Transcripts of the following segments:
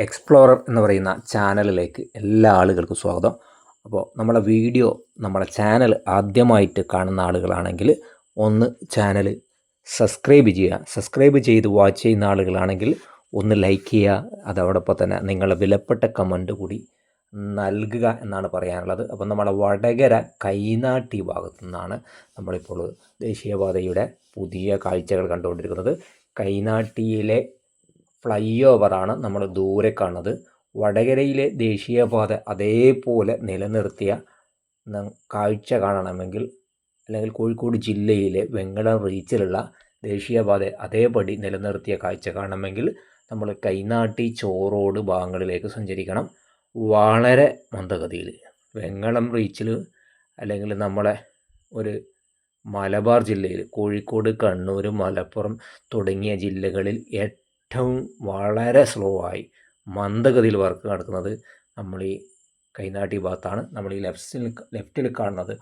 Explorer എന്ന് പറയുന്ന ചാനലിലേക്ക് എല്ലാ ആളുകൾക്കും സ്വാഗതം. അപ്പോൾ നമ്മളെ ചാനൽ ആദ്യമായിട്ട് കാണുന്ന ആളുകളാണെങ്കിൽ ഒന്ന് ചാനൽ സബ്സ്ക്രൈബ് ചെയ്യുക. സബ്സ്ക്രൈബ് ചെയ്ത് വാച്ച് ചെയ്യുന്ന ആളുകളാണെങ്കിൽ ഒന്ന് ലൈക്ക് ചെയ്യുക. അതോടൊപ്പം തന്നെ നിങ്ങളുടെ വിലപ്പെട്ട കമൻറ്റ് കൂടി നൽകുക എന്നാണ് പറയാനുള്ളത്. അപ്പോൾ നമ്മളെ വടകര കൈനാട്ടി ഭാഗത്തു നിന്നാണ് നമ്മളിപ്പോൾ ദേശീയപാതയുടെ പുതിയ കാഴ്ചകൾ കണ്ടുകൊണ്ടിരിക്കുന്നത്. കൈനാട്ടിയിലെ ഫ്ലൈ ഓവറാണ് നമ്മൾ ദൂരെ കാണുന്നത്. വടകരയിലെ ദേശീയപാത അതേപോലെ നിലനിർത്തിയ കാഴ്ച കാണണമെങ്കിൽ, അല്ലെങ്കിൽ കോഴിക്കോട് ജില്ലയിലെ വെങ്ങളം റീച്ചിലുള്ള ദേശീയപാത അതേപടി നിലനിർത്തിയ കാഴ്ച കാണണമെങ്കിൽ നമ്മൾ കൈനാട്ടി ചോറോട് ഭാഗങ്ങളിലേക്ക് സഞ്ചരിക്കണം. വളരെ മന്ദഗതിയിൽ വെങ്ങളം റീച്ചിൽ, അല്ലെങ്കിൽ നമ്മളെ ഒരു മലബാർ ജില്ലയിൽ കോഴിക്കോട്, കണ്ണൂർ, മലപ്പുറം തുടങ്ങിയ ജില്ലകളിൽ ഏറ്റവും വളരെ സ്ലോ ആയി മന്ദഗതിയിൽ വർക്ക് നടക്കുന്നത് നമ്മൾ ഈ കൈനാട്ടി ഭാഗത്താണ്. നമ്മൾ ഈ ലെഫ്റ്റിൽ കാണുന്നത്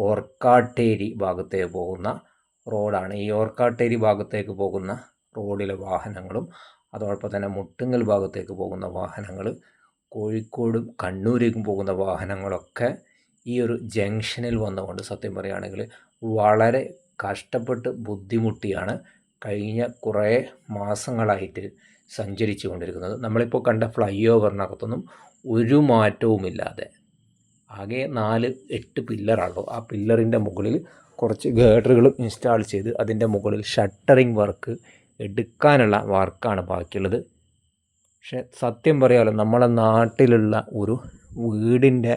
ഓർക്കാട്ടേരി ഭാഗത്തേക്ക് പോകുന്ന റോഡാണ്. ഈ ഓർക്കാട്ടേരി ഭാഗത്തേക്ക് പോകുന്ന റോഡിലെ വാഹനങ്ങളും അതോടൊപ്പം തന്നെ മുട്ടുങ്ങൽ ഭാഗത്തേക്ക് പോകുന്ന വാഹനങ്ങൾ, കോഴിക്കോടും കണ്ണൂരേക്കും പോകുന്ന വാഹനങ്ങളൊക്കെ ഈ ഒരു ജംഗ്ഷനിൽ വന്നുകൊണ്ട് സത്യം പറയുകയാണെങ്കിൽ വളരെ കഷ്ടപ്പെട്ട് ബുദ്ധിമുട്ടിയാണ് കഴിഞ്ഞ കുറേ മാസങ്ങളായിട്ട് സഞ്ചരിച്ചു കൊണ്ടിരിക്കുന്നത്. നമ്മളിപ്പോൾ കണ്ട ഫ്ലൈ ഓവറിനകത്തൊന്നും ഒരു മാറ്റവുമില്ലാതെ ആകെ 4-8 പില്ലറാണല്ലോ. ആ പില്ലറിൻ്റെ മുകളിൽ കുറച്ച് ഗേഡറുകളും ഇൻസ്റ്റാൾ ചെയ്ത് അതിൻ്റെ മുകളിൽ ഷട്ടറിങ് വർക്ക് എടുക്കാനുള്ള വർക്കാണ് ബാക്കിയുള്ളത്. പക്ഷെ സത്യം പറയാമല്ലോ, നമ്മളെ നാട്ടിലുള്ള ഒരു വീടിൻ്റെ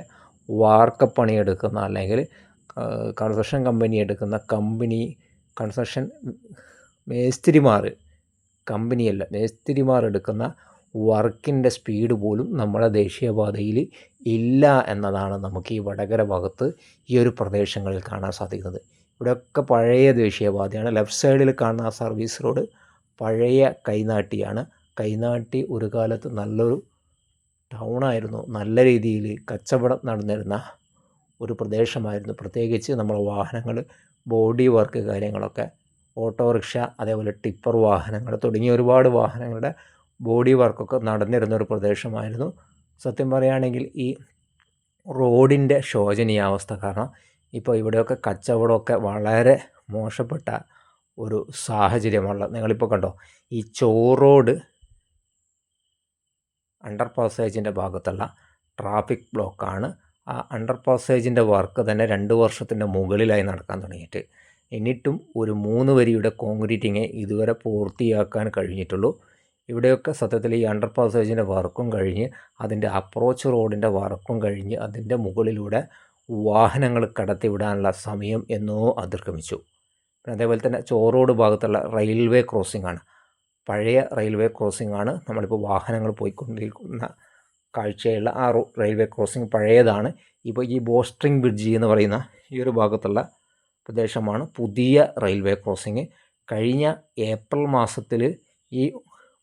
വാർക്കപ്പണി അല്ലെങ്കിൽ കൺസ്ട്രക്ഷൻ കമ്പനി കൺസ്ട്രക്ഷൻ മേസ്തിരിമാർ എടുക്കുന്ന വർക്കിൻ്റെ സ്പീഡ് പോലും നമ്മുടെ ദേശീയപാതയിൽ ഇല്ല എന്നതാണ് നമുക്ക് ഈ വടകര ഭാഗത്ത് ഈ ഒരു പ്രദേശങ്ങളിൽ കാണാൻ സാധിക്കുന്നത്. ഇവിടെയൊക്കെ പഴയ ദേശീയപാതയാണ്. ലെഫ്റ്റ് സൈഡിൽ കാണുന്ന സർവീസ് റോഡ് പഴയ കൈനാട്ടിയാണ്. കൈനാട്ടി ഒരു കാലത്ത് നല്ലൊരു ടൗണായിരുന്നു. നല്ല രീതിയിൽ കച്ചവടം നടന്നിരുന്ന ഒരു പ്രദേശമായിരുന്നു. പ്രത്യേകിച്ച് നമ്മൾ വാഹനങ്ങൾ, ബോഡി വർക്ക് കാര്യങ്ങളൊക്കെ, ഓട്ടോറിക്ഷ, അതേപോലെ ടിപ്പർ വാഹനങ്ങൾ തുടങ്ങിയ ഒരുപാട് വാഹനങ്ങളുടെ ബോഡി വർക്കൊക്കെ നടന്നിരുന്ന ഒരു പ്രദേശമായിരുന്നു. സത്യം പറയുകയാണെങ്കിൽ ഈ റോഡിൻ്റെ ശോചനീയാവസ്ഥ കാരണം ഇപ്പോൾ ഇവിടെയൊക്കെ കച്ചവടമൊക്കെ വളരെ മോശപ്പെട്ട ഒരു സാഹചര്യമുള്ള. നിങ്ങളിപ്പോൾ കണ്ടോ, ഈ ചോറോഡ് അണ്ടർ പാസേജിൻ്റെ ഭാഗത്തുള്ള ട്രാഫിക് ബ്ലോക്കാണ്. ആ അണ്ടർ പാസേജിൻ്റെ വർക്ക് തന്നെ 2 വർഷത്തിൻ്റെ മുകളിലായി നടക്കാൻ തുടങ്ങിയിട്ട്, എന്നിട്ടും ഒരു 3 വരിയുടെ കോൺക്രീറ്റിങ്ങേ ഇതുവരെ പൂർത്തിയാക്കാൻ കഴിഞ്ഞിട്ടുള്ളൂ. ഇവിടെയൊക്കെ സത്യത്തിൽ ഈ അണ്ടർ പാസേജിൻ്റെ വർക്കും കഴിഞ്ഞ്, അതിൻ്റെ അപ്രോച്ച് റോഡിൻ്റെ വർക്കും കഴിഞ്ഞ്, അതിൻ്റെ മുകളിലൂടെ വാഹനങ്ങൾ കടത്തിവിടാനുള്ള സമയം എന്നോ അതിക്രമിച്ചു. അതേപോലെ തന്നെ ചോറോഡ് ഭാഗത്തുള്ള റെയിൽവേ ക്രോസിംഗ് ആണ്, പഴയ റെയിൽവേ ക്രോസിംഗ് ആണ്. നമ്മളിപ്പോൾ വാഹനങ്ങൾ പോയിക്കൊണ്ടിരിക്കുന്ന കാഴ്ചയുള്ള ആ റെയിൽവേ ക്രോസിംഗ് പഴയതാണ്. ഇപ്പോൾ ഈ ബോസ്ട്രിംഗ് ബ്രിഡ്ജ് എന്ന് പറയുന്ന ഈ ഒരു ഭാഗത്തുള്ള പ്രദേശമാണ് പുതിയ റെയിൽവേ ക്രോസിംഗ്. കഴിഞ്ഞ ഏപ്രിൽ മാസത്തിൽ ഈ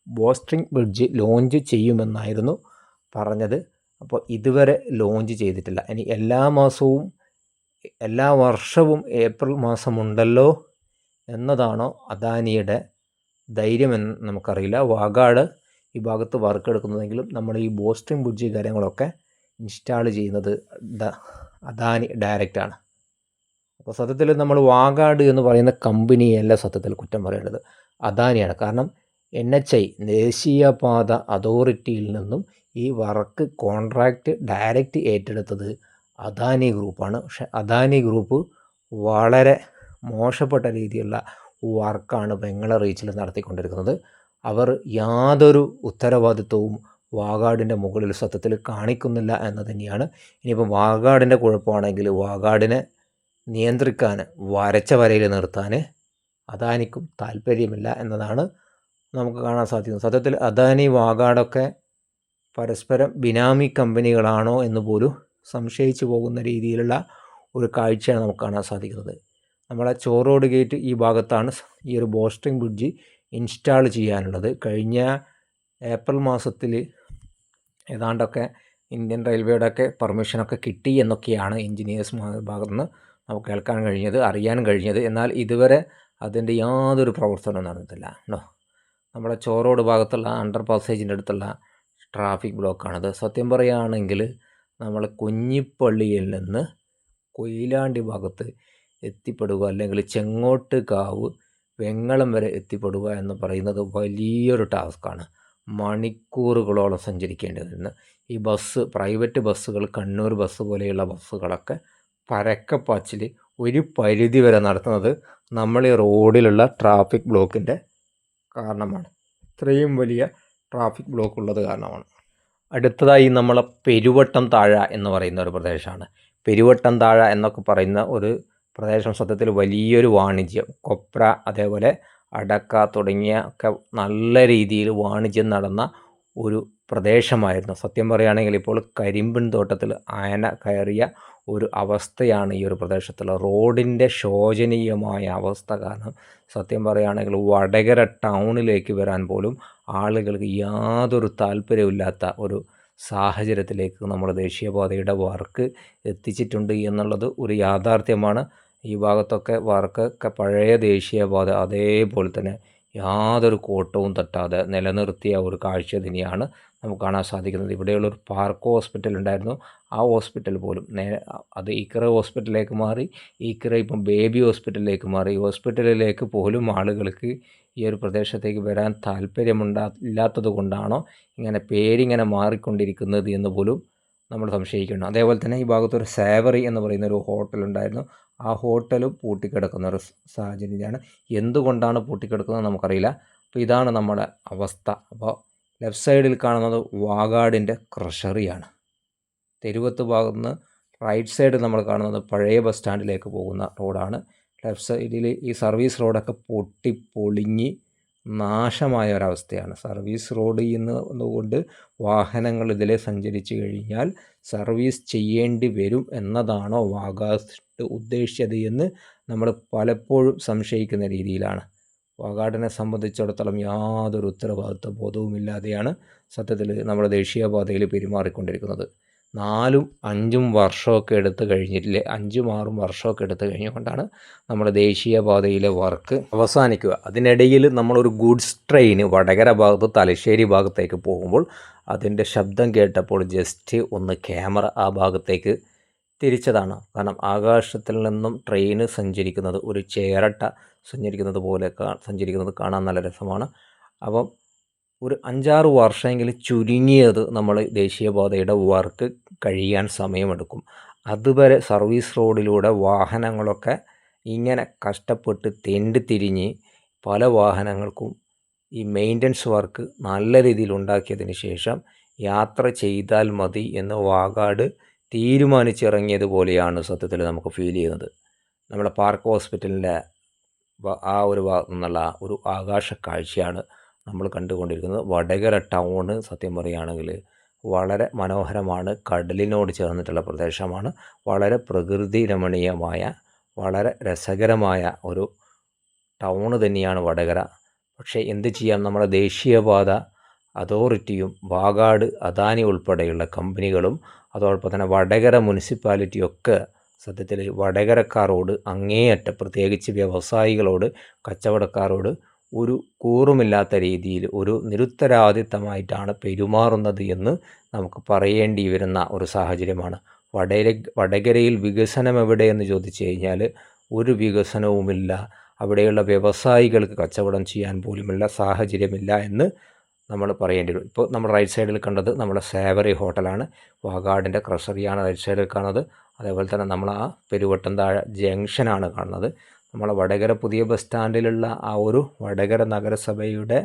ബോസ്ട്രിംഗ് ബ്രിഡ്ജ് ലോഞ്ച് ചെയ്യുമെന്നായിരുന്നു പറഞ്ഞത്. അപ്പോൾ ഇതുവരെ ലോഞ്ച് ചെയ്തിട്ടില്ല. ഇനി എല്ലാ വർഷവും ഏപ്രിൽ മാസമുണ്ടല്ലോ എന്നതാണോ അദാനിയുടെ ധൈര്യമെന്ന് നമുക്കറിയില്ല. വാഗാട് ഈ ഭാഗത്ത് വർക്ക് എടുക്കുന്നതെങ്കിലും നമ്മൾ ഈ ബോസ്ട്രിംഗ് ബ്രിഡ്ജ് കാര്യങ്ങളൊക്കെ ഇൻസ്റ്റാൾ ചെയ്യുന്നത് അദാനി ഡയറക്റ്റാണ്. അപ്പോൾ സത്യത്തിൽ നമ്മൾ വാഗാട് എന്ന് പറയുന്ന കമ്പനിയല്ല സത്യത്തിൽ കുറ്റം പറയേണ്ടത്, അദാനിയാണ്. കാരണം NHI ദേശീയപാത അതോറിറ്റിയിൽ നിന്നും ഈ വർക്ക് കോൺട്രാക്റ്റ് ഡയറക്റ്റ് ഏറ്റെടുത്തത് അദാനി ഗ്രൂപ്പാണ്. പക്ഷേ അദാനി ഗ്രൂപ്പ് വളരെ മോശപ്പെട്ട രീതിയിലുള്ള വർക്കാണ് വെങ്ങളം റീച്ചിൽ നടത്തിക്കൊണ്ടിരിക്കുന്നത്. അവർ യാതൊരു ഉത്തരവാദിത്വവും വാഗാടിൻ്റെ മുകളിൽ സത്യത്തിൽ കാണിക്കുന്നില്ല എന്ന് തന്നെയാണ്. ഇനിയിപ്പോൾ വാഗാടിൻ്റെ കുഴപ്പമാണെങ്കിൽ വാഗാടിനെ നിയന്ത്രിക്കാൻ, വരച്ച വരയിൽ നിർത്താൻ അദാനിക്കും താല്പര്യമില്ല എന്നതാണ് നമുക്ക് കാണാൻ സാധിക്കുന്നത്. സത്യത്തിൽ അദാനി വാഗാടൊക്കെ പരസ്പരം ബിനാമി കമ്പനികളാണോ എന്ന് പോലും സംശയിച്ചു പോകുന്ന രീതിയിലുള്ള ഒരു കാഴ്ചയാണ് നമുക്ക് കാണാൻ സാധിക്കുന്നത്. നമ്മളെ ചോറോഡ് ഗേറ്റ് ഈ ഭാഗത്താണ് ഈ ഒരു ബോസ്ട്രിംഗ് ബ്രിഡ്ജ് ഇൻസ്റ്റാൾ ചെയ്യാനുള്ളത്. കഴിഞ്ഞ ഏപ്രിൽ മാസത്തിൽ ഏതാണ്ടൊക്കെ ഇന്ത്യൻ റെയിൽവേയുടെയൊക്കെ പെർമിഷനൊക്കെ കിട്ടി എന്നൊക്കെയാണ് എൻജിനീയേഴ്സ് ഭാഗത്തുനിന്ന് നമുക്ക് അറിയാൻ കഴിഞ്ഞത്. എന്നാൽ ഇതുവരെ അതിൻ്റെ യാതൊരു പ്രവർത്തനവും നടന്നിട്ടില്ല. നമ്മളെ ചോറോഡ് ഭാഗത്തുള്ള അണ്ടർ പാസേജിൻ്റെ അടുത്തുള്ള ട്രാഫിക് ബ്ലോക്കാണത്. സത്യം പറയുകയാണെങ്കിൽ നമ്മൾ കുഞ്ഞിപ്പള്ളിയിൽ നിന്ന് കൊയിലാണ്ടി ഭാഗത്ത് എത്തിപ്പെടുക, അല്ലെങ്കിൽ ചെങ്ങോട്ടുകാവ് വെങ്ങളം വരെ എത്തിപ്പെടുക എന്ന് പറയുന്നത് വലിയൊരു ടാസ്ക്കാണ്. മണിക്കൂറുകളോളം സഞ്ചരിക്കേണ്ടി വരുന്നു. ഈ പ്രൈവറ്റ് ബസ്സുകൾ, കണ്ണൂർ ബസ് പോലെയുള്ള ബസ്സുകളൊക്കെ പരക്കപ്പാച്ചിൽ ഒരു പരിധി വരെ നടത്തുന്നത് നമ്മൾ ഈ റോഡിലുള്ള ട്രാഫിക് ബ്ലോക്കിൻ്റെ കാരണമാണ്. ഇത്രയും വലിയ ട്രാഫിക് ബ്ലോക്ക് ഉള്ളത് കാരണമാണ്. അടുത്തതായി നമ്മളെ പെരുവട്ടം താഴ എന്ന് പറയുന്ന ഒരു പ്രദേശമാണ്. പെരുവട്ടം താഴ എന്നൊക്കെ പറയുന്ന ഒരു പ്രദേശം സത്യത്തിൽ വലിയൊരു വാണിജ്യം, കൊപ്ര അതേപോലെ അടക്ക തുടങ്ങിയ ഒക്കെ നല്ല രീതിയിൽ വാണിജ്യം നടന്ന ഒരു പ്രദേശമായിരുന്നു. സത്യം പറയുകയാണെങ്കിൽ ഇപ്പോൾ കരിമ്പിൻ തോട്ടത്തിൽ ആന കയറിയ ഒരു അവസ്ഥയാണ് ഈ ഒരു പ്രദേശത്തുള്ള. റോഡിൻ്റെ ശോചനീയമായ അവസ്ഥ കാരണം സത്യം പറയുകയാണെങ്കിൽ വടകര ടൗണിലേക്ക് വരാൻ പോലും ആളുകൾക്ക് യാതൊരു താല്പര്യമില്ലാത്ത ഒരു സാഹചര്യത്തിലേക്ക് നമ്മൾ ദേശീയപാതയുടെ വർക്ക് എത്തിച്ചിട്ടുണ്ട് എന്നുള്ളത് ഒരു യാഥാർത്ഥ്യമാണ്. ഈ ഭാഗത്തൊക്കെ വർക്കൊക്കെ പഴയ ദേശീയപാത അതേപോലെ തന്നെ യാതൊരു കോട്ടവും തട്ടാതെ നിലനിർത്തിയ ഒരു കാഴ്ച തന്നെയാണ് നമുക്ക് കാണാൻ സാധിക്കുന്നത്. ഇവിടെയുള്ളൊരു പാർക്ക് ഹോസ്പിറ്റൽ ഉണ്ടായിരുന്നു. ആ ഹോസ്പിറ്റൽ പോലും അത് ഈക്കറ ഹോസ്പിറ്റലിലേക്ക് മാറി. ഈക്കറ ഇപ്പം ബേബി ഹോസ്പിറ്റലിലേക്ക് മാറി. ഹോസ്പിറ്റലിലേക്ക് പോലും ആളുകൾക്ക് ഈ ഒരു പ്രദേശത്തേക്ക് വരാൻ ഇല്ലാത്തത് കൊണ്ടാണോ ഇങ്ങനെ പേരിങ്ങനെ മാറിക്കൊണ്ടിരിക്കുന്നത് എന്ന് പോലും നമ്മൾ സംശയിക്കുന്നു. അതേപോലെ തന്നെ ഈ ഭാഗത്തൊരു സേവറി എന്ന് പറയുന്ന ഒരു ഹോട്ടലുണ്ടായിരുന്നു. ആ ഹോട്ടലും പൂട്ടിക്കിടക്കുന്ന ഒരു സാഹചര്യമാണ്. എന്തുകൊണ്ടാണ് പൂട്ടിക്കിടക്കുന്നത് നമുക്കറിയില്ല. അപ്പോൾ ഇതാണ് നമ്മുടെ അവസ്ഥ. അപ്പോൾ ലെഫ്റ്റ് സൈഡിൽ കാണുന്നത് വാഗാടിൻ്റെ ക്രഷറിയാണ്. തെരുവത്ത് ഭാഗത്ത് നിന്ന് റൈറ്റ് സൈഡിൽ നമ്മൾ കാണുന്നത് പഴയ ബസ് സ്റ്റാൻഡിലേക്ക് പോകുന്ന റോഡാണ്. ലെഫ്റ്റ് സൈഡിൽ ഈ സർവീസ് റോഡൊക്കെ പൊളിഞ്ഞ് നാശമായ ഒരവസ്ഥയാണ്. സർവീസ് റോഡ് എന്നുകൊണ്ട് വാഹനങ്ങൾ ഇതിലെ സഞ്ചരിച്ചു കഴിഞ്ഞാൽ സർവീസ് ചെയ്യേണ്ടി വരും എന്നതാണോ വാഗാട് ഉദ്ദേശിച്ചത് എന്ന് നമ്മൾ പലപ്പോഴും സംശയിക്കുന്ന രീതിയിലാണ്. വാഗാടിനെ സംബന്ധിച്ചിടത്തോളം യാതൊരു ഉത്തരവാദിത്വ ബോധവുമില്ലാതെയാണ് സത്യത്തിൽ നമ്മുടെ ദേശീയപാതയിൽ പെരുമാറിക്കൊണ്ടിരിക്കുന്നത്. 4-5 വർഷമൊക്കെ എടുത്ത് കഴിഞ്ഞിട്ടില്ലേ, 5-6 വർഷമൊക്കെ എടുത്ത് കഴിഞ്ഞുകൊണ്ടാണ് നമ്മുടെ ദേശീയപാതയിലെ വർക്ക് അവസാനിക്കുക. അതിനിടയിൽ നമ്മളൊരു ഗുഡ്സ് ട്രെയിന് വടകര ഭാഗത്ത് തലശ്ശേരി ഭാഗത്തേക്ക് പോകുമ്പോൾ അതിൻ്റെ ശബ്ദം കേട്ടപ്പോൾ ജസ്റ്റ് ഒന്ന് ക്യാമറ ആ ഭാഗത്തേക്ക് തിരിച്ചതാണ്. കാരണം ആകാശത്തിൽ നിന്നും ട്രെയിന് സഞ്ചരിക്കുന്നത്, ഒരു ചേരട്ട സഞ്ചരിക്കുന്നത് പോലെ സഞ്ചരിക്കുന്നത് കാണാൻ നല്ല രസമാണ്. അപ്പം ഒരു 5-6 വർഷമെങ്കിലും ചുരുങ്ങിയത് നമ്മൾ ദേശീയപാതയുടെ വർക്ക് കഴിയാൻ സമയമെടുക്കും. അതുവരെ സർവീസ് റോഡിലൂടെ വാഹനങ്ങളൊക്കെ ഇങ്ങനെ കഷ്ടപ്പെട്ട് തിരിഞ്ഞ് പല വാഹനങ്ങൾക്കും ഈ മെയിൻ്റനൻസ് വർക്ക് നല്ല രീതിയിൽ ഉണ്ടാക്കിയതിന് ശേഷം യാത്ര ചെയ്താൽ മതി എന്ന് വാഗാട് തീരുമാനിച്ചിറങ്ങിയതുപോലെയാണ് സത്യത്തിൽ നമുക്ക് ഫീൽ ചെയ്യുന്നത്. നമ്മുടെ പാർക്ക് ഹോസ്പിറ്റലിൻ്റെ ആ ഒരു ഭാഗത്തു നിന്നുള്ള ഒരു ആകാശ കാഴ്ചയാണ് നമ്മൾ കണ്ടുകൊണ്ടിരിക്കുന്നത്. വടകര ടൗണ് സത്യം പറയുകയാണെങ്കിൽ വളരെ മനോഹരമാണ്. കടലിനോട് ചേർന്നിട്ടുള്ള പ്രദേശമാണ്. വളരെ പ്രകൃതി രമണീയമായ വളരെ രസകരമായ ഒരു ടൗണ് തന്നെയാണ് വടകര. പക്ഷേ എന്ത് ചെയ്യാം, നമ്മുടെ ദേശീയപാത അതോറിറ്റിയും വാഗാട് അദാനി ഉൾപ്പെടെയുള്ള കമ്പനികളും അതോടൊപ്പം തന്നെ വടകര മുനിസിപ്പാലിറ്റിയൊക്കെ സത്യത്തിൽ വടകരക്കാരോട് അങ്ങേയറ്റം, പ്രത്യേകിച്ച് വ്യവസായികളോട്, കച്ചവടക്കാരോട് ഒരു കൂറുമില്ലാത്ത രീതിയിൽ ഒരു നിരുത്തരവാദിത്തമായിട്ടാണ് പെരുമാറുന്നത് എന്ന് നമുക്ക് പറയേണ്ടി വരുന്ന ഒരു സാഹചര്യമാണ്. വടകരയിൽ വികസനം എവിടെയെന്ന് ചോദിച്ചു കഴിഞ്ഞാൽ ഒരു വികസനവുമില്ല. അവിടെയുള്ള വ്യവസായികൾക്ക് കച്ചവടം ചെയ്യാൻ പോലുമുള്ള സാഹചര്യമില്ല എന്ന് നമ്മൾ പറയേണ്ടി വരും. ഇപ്പോൾ നമ്മൾ റൈറ്റ് സൈഡിൽ കണ്ടത് നമ്മുടെ സേവറി ഹോട്ടലാണ്. വാഗാടിൻ്റെ ക്രഷറിയാണ് റൈറ്റ് സൈഡിൽ കാണുന്നത്. അതേപോലെ തന്നെ നമ്മൾ ആ പെരുവട്ടം താഴെ ജംഗ്ഷനാണ് കാണുന്നത്. നമ്മളെ വടകര പുതിയ ബസ് സ്റ്റാൻഡിലുള്ള ആ ഒരു വടകര നഗരസഭയുടെ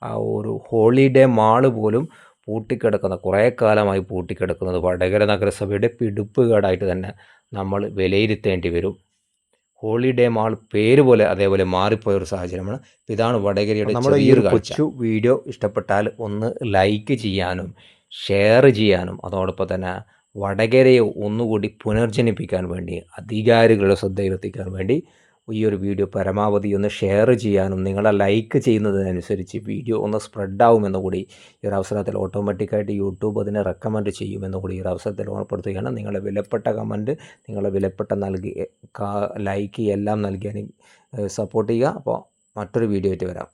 ആ ഒരു ഹോളിഡേ മാള് പോലും പൂട്ടിക്കിടക്കുന്ന, കുറേ കാലമായി പൂട്ടിക്കിടക്കുന്നത് വടകര നഗരസഭയുടെ പിടിപ്പുകേടായിട്ട് തന്നെ നമ്മൾ വിലയിരുത്തേണ്ടി വരും. ഹോളിഡേ മാൾ പേര് പോലെ അതേപോലെ മാറിപ്പോയൊരു സാഹചര്യമാണ്. ഇതാണ് വടകരയുടെ നമ്മുടെ ഈ ഒരു കൊച്ചു വീഡിയോ ഇഷ്ടപ്പെട്ടാൽ ഒന്ന് ലൈക്ക് ചെയ്യാനും ഷെയർ ചെയ്യാനും അതോടൊപ്പം തന്നെ വടകരയെ ഒന്നുകൂടി പുനർജനിപ്പിക്കാൻ വേണ്ടി അധികാരികളുടെ ശ്രദ്ധയിലെത്തിക്കാൻ വേണ്ടി ഈ ഒരു വീഡിയോ പരമാവധി ഒന്ന് ഷെയർ ചെയ്യാനും നിങ്ങളെ ലൈക്ക് ചെയ്യുന്നതിനനുസരിച്ച് വീഡിയോ ഒന്ന് സ്പ്രെഡാവുമെന്ന് കൂടി ഈ ഒരു അവസരത്തിൽ ഓട്ടോമാറ്റിക്കായിട്ട് യൂട്യൂബ് അതിനെ റെക്കമെൻഡ് ചെയ്യുമെന്ന് കൂടി ഈ ഒരു അവസരത്തിൽ ഓർപ്പെടുത്തുകയാണ്. നിങ്ങളുടെ വിലപ്പെട്ട കമൻറ്റ്, നിങ്ങളുടെ വിലപ്പെട്ട ലൈക്ക് എല്ലാം നൽകിയാൽ സപ്പോർട്ട് ചെയ്യുക. അപ്പോൾ മറ്റൊരു വീഡിയോ ആയിട്ട് വരാം.